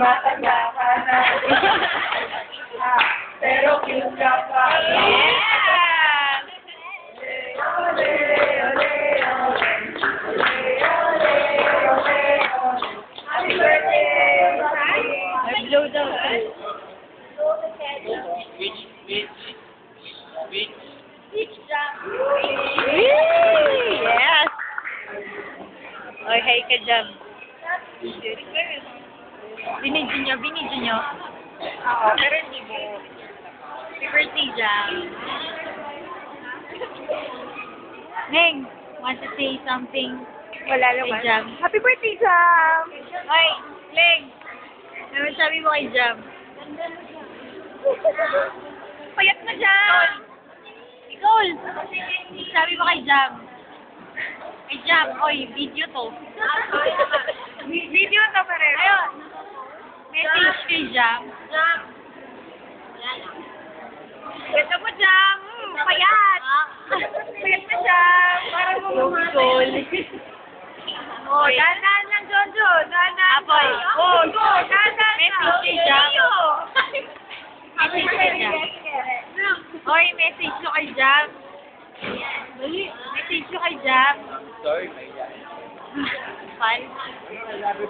tumatanda ka na. Pero cute ka pa. Yeah! Ole, ole, ole. Happy birthday! May blow daw. Yes! Oy, hey ka dyan. Binidyo nyo. Oo, pero hindi mo. Happy birthday, Jam. Neng, want to say something? Wala Kay naman. Jam. Happy birthday, Jam! Oy, Leng! Ano sabi mo kay Jam? Payat na, Jam! Nicole! Sabi mo kay Jam? Kay Jam, oy, video to. Video na pa rin. Ayun. Message kay Jam. Jam. Ganda mo, Jam! Payat! Payat na, Jam! Parang mamamahal. Oh, dahan-dahan lang, Jojo. Dahan-dahan. Apoy. Oh, go. Dahan-dahan. Message kay Jam. Message kay Jam. Oy, message nyo kay Jam. Message nyo kay Jam. Sorry, my dad. Fun. I love you,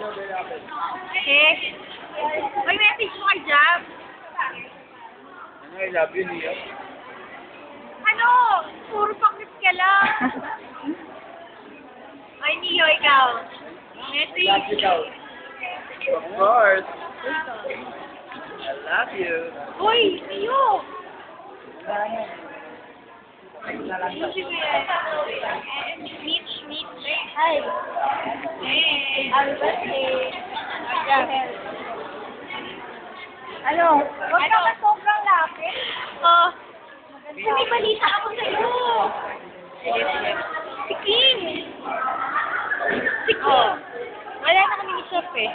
Okay. Oy, message nyo kay Jam. I love you, Nia. Ano? Puro pakit ka lang. Ay, Nio, ikaw. Message. Love you daw. Of course. I love you. Uy, Nio. Mitch. Hi. Hey. Happy birthday. Ano? Huwag ka ba sobrang lapit? Oh. May balita ako sa'yo. Si Kim. Si Kim. Oh. Wala na kami ni Chef eh.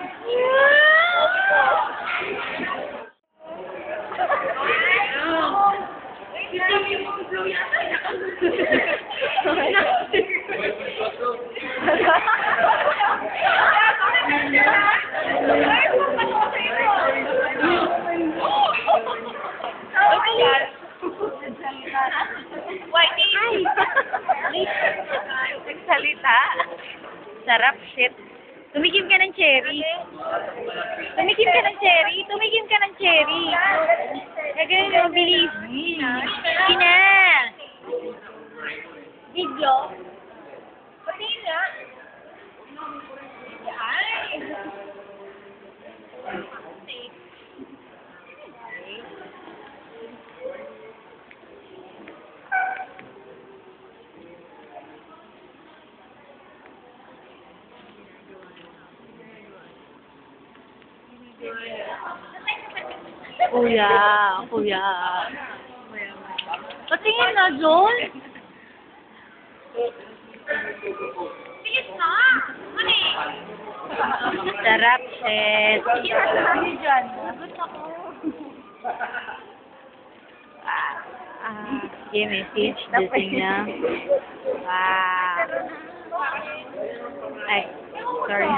Nagsalita. Sarap, shit. Tumikim ka ng cherry. Tumikim ka ng cherry. Gagawin mo, bilis. Ina. Video. Pati nga. Kuya. Patingin na, John. Tingit na. Ano eh? Sarap, shit. Ano dyan? Sagot ako. Sige, message. Gising na. Wow. Ay, sorry.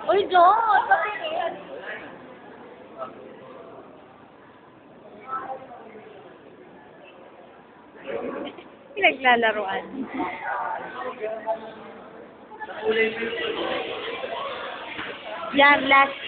Uy, John! Patingin. Pinaglalaroan. Yan, last.